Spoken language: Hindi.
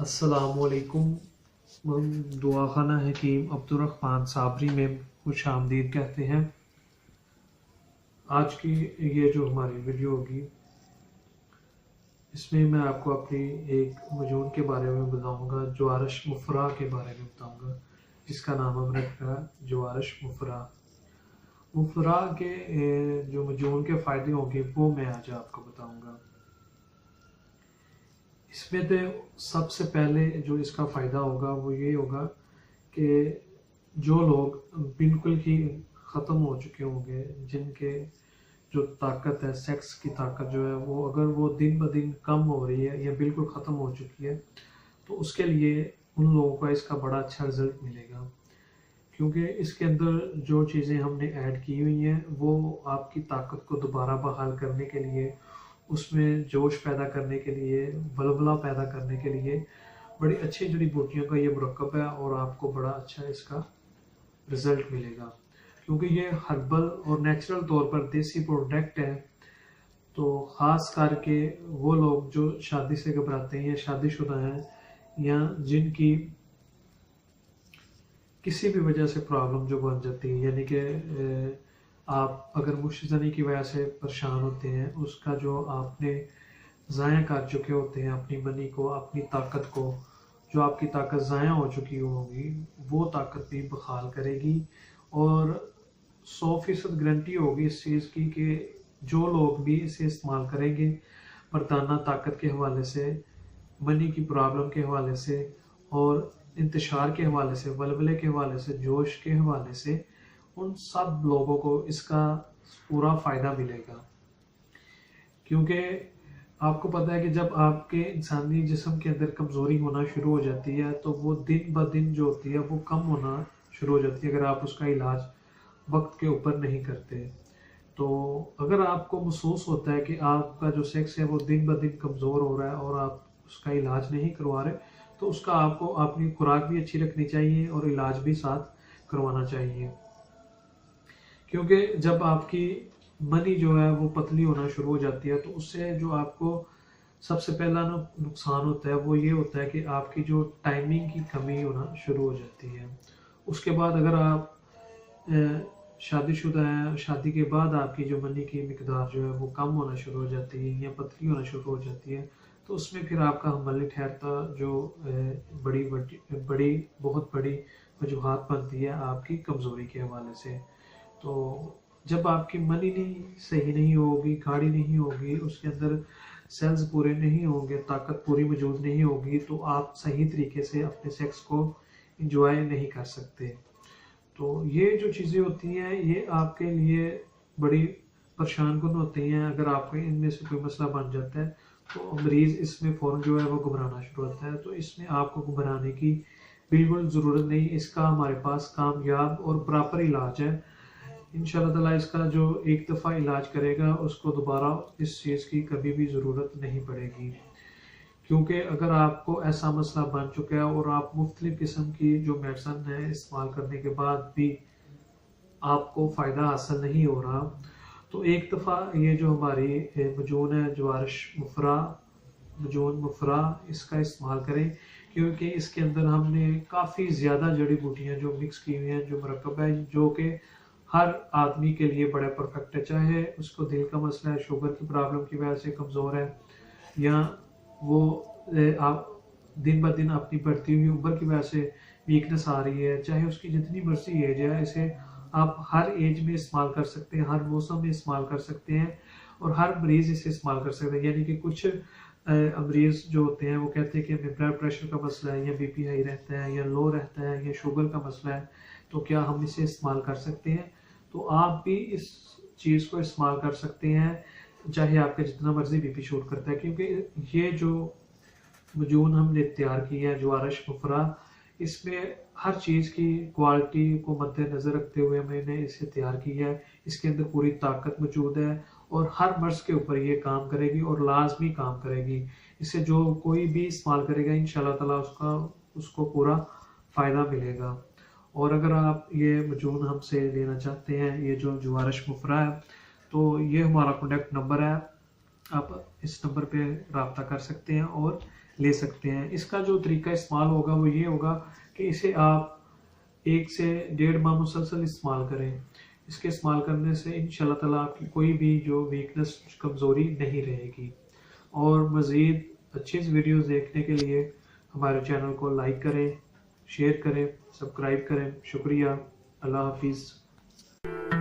अस्सलामुअलैकुम। हम दुआ खाना हकीम अब्दुर्रहमान साबरी में खुश आमदीद कहते हैं। आज की ये जो हमारी वीडियो होगी इसमें मैं आपको अपनी एक मजून के बारे में बताऊंगा, जवारश मुफरा के बारे में बताऊंगा, जिसका नाम हमने रखा है जवारश मुफरा। मुफरा के जो मजून के फ़ायदे होंगे वो मैं आज आपको बताऊंगा। इसमें तो सबसे पहले जो इसका फ़ायदा होगा वो ये होगा कि जो लोग बिल्कुल ही ख़त्म हो चुके होंगे, जिनके जो ताकत है, सेक्स की ताकत जो है वो अगर वो दिन ब दिन कम हो रही है या बिल्कुल ख़त्म हो चुकी है, तो उसके लिए उन लोगों का इसका बड़ा अच्छा रिज़ल्ट मिलेगा। क्योंकि इसके अंदर जो चीज़ें हमने ऐड की हुई हैं वो आपकी ताकत को दोबारा बहाल करने के लिए, उसमें जोश पैदा करने के लिए, बलबला पैदा करने के लिए बड़ी अच्छी जड़ी बूटियों का ये मुरक्कब है और आपको बड़ा अच्छा इसका रिज़ल्ट मिलेगा। क्योंकि ये हर्बल और नेचुरल तौर पर देसी प्रोडक्ट है, तो ख़ास करके वो लोग जो शादी से घबराते हैं या शादीशुदा हैं या जिनकी किसी भी वजह से प्रॉब्लम जो बन जाती है, यानी कि आप अगर मुश्तनी की वजह से परेशान होते हैं, उसका जो आपने ज़ाया कर चुके होते हैं अपनी मनी को, अपनी ताकत को, जो आपकी ताकत ज़ाया हो चुकी होगी वो ताकत भी बहाल करेगी। और 100% गारंटी होगी इस चीज़ की कि जो लोग भी इसे इस्तेमाल करेंगे, मर्दाना ताकत के हवाले से, मनी की प्रॉब्लम के हवाले से और इंतशार के हवाले से, वलवले के हवाले से, जोश के हवाले से, उन सब लोगों को इसका पूरा फ़ायदा मिलेगा। क्योंकि आपको पता है कि जब आपके इंसानी जिस्म के अंदर कमज़ोरी होना शुरू हो जाती है तो वो दिन ब दिन जो होती है वो कम होना शुरू हो जाती है, अगर आप उसका इलाज वक्त के ऊपर नहीं करते। तो अगर आपको महसूस होता है कि आपका जो सेक्स है वो दिन ब दिन कमज़ोर हो रहा है और आप उसका इलाज नहीं करवा रहे, तो उसका आपको अपनी खुराक भी अच्छी रखनी चाहिए और इलाज भी साथ करवाना चाहिए। क्योंकि जब आपकी मनी जो है वो पतली होना शुरू हो जाती है तो उससे जो आपको सबसे पहला नुकसान होता है वो ये होता है कि आपकी जो टाइमिंग की कमी होना शुरू हो जाती है। उसके बाद अगर आप शादीशुदा हैं, शादी के बाद आपकी जो मनी की मिकदार जो है वो कम होना शुरू हो जाती है या पतली होना शुरू हो जाती है, तो उसमें फिर आपका हमल नहीं ठहरता, जो बहुत बड़ी वजूहात बनती है आपकी कमज़ोरी के हवाले से। तो जब आपकी मनी नहीं सही नहीं होगी, गाढ़ी नहीं होगी, उसके अंदर सेल्स पूरे नहीं होंगे, ताकत पूरी मौजूद नहीं होगी, तो आप सही तरीके से अपने सेक्स को इंजॉय नहीं कर सकते। तो ये जो चीज़ें होती हैं ये आपके लिए बड़ी परेशान कुन होती हैं। अगर आपको इनमें से कोई मसला बन जाता है तो मरीज़ इसमें फ़ौरन जो है वो घबराना शुरू होता है। तो इसमें आपको घबराने की बिल्कुल ज़रूरत नहीं, इसका हमारे पास कामयाब और प्रॉपर इलाज है। इंशाल्लाह ताला इसका जो एक दफ़ा इलाज करेगा उसको दोबारा इस चीज़ की कभी भी ज़रूरत नहीं पड़ेगी। क्योंकि अगर आपको ऐसा मसला बन चुका है और आप मुख्तलिफ़ किस्म की जो मेडिसिन है इस्तेमाल करने के बाद भी आपको फ़ायदा हासिल नहीं हो रहा, तो एक दफ़ा ये जो हमारी मजून है जवारश मुफरा, मजून मुफरा, इसका इस्तेमाल करें। क्योंकि इसके अंदर हमने काफ़ी ज़्यादा जड़ी बूटियाँ जो मिक्स की हुई हैं, जो मरकब है, जो कि हर आदमी के लिए बड़ा परफेक्ट है। चाहे उसको दिल का मसला है, शुगर की प्रॉब्लम की वजह से कमज़ोर है, या वो आप दिन ब दिन अपनी बढ़ती हुई उम्र की वजह से वीकनेस आ रही है, चाहे उसकी जितनी मर्जी एज है, इसे आप हर एज में इस्तेमाल कर सकते हैं, हर मौसम में इस्तेमाल कर सकते हैं और हर मरीज़ इसे इस्तेमाल कर सकते हैं। यानी कि कुछ मरीज़ जो होते हैं वो कहते हैं कि हमें ब्लड प्रेशर का मसला है, या बीपी हाई रहता है या लो रहता है, या शुगर का मसला है, तो क्या हम इसे इस्तेमाल कर सकते हैं? तो आप भी इस चीज़ को इस्तेमाल कर सकते हैं, चाहे आपका जितना मर्जी बीपी शूट करता है। क्योंकि ये जो मजून हमने तैयार की है जवारश मुफरा, इसमें हर चीज़ की क्वालिटी को मद्देनज़र रखते हुए मैंने इसे तैयार किया है। इसके अंदर पूरी ताकत मौजूद है और हर मर्ज़ के ऊपर ये काम करेगी और लाजमी काम करेगी। इसे जो कोई भी इस्तेमाल करेगा इंशाल्लाह ताला उसको पूरा फ़ायदा मिलेगा। और अगर आप ये मजून हमसे लेना चाहते हैं, ये जो जवारश मुफरा है, तो ये हमारा कॉन्टैक्ट नंबर है, आप इस नंबर पे रब्ता कर सकते हैं और ले सकते हैं। इसका जो तरीका इस्तेमाल होगा वो ये होगा कि इसे आप 1 से 1.5 माह मुसलसल इस्तेमाल करें। इसके इस्तेमाल करने से इंशाल्लाह ताला आपकी कोई भी जो वीकनेस, कमज़ोरी नहीं रहेगी। और मज़ीद अच्छी वीडियोस देखने के लिए हमारे चैनल को लाइक करें, शेयर करें, सब्सक्राइब करें। शुक्रिया। अल्लाह हाफिज़।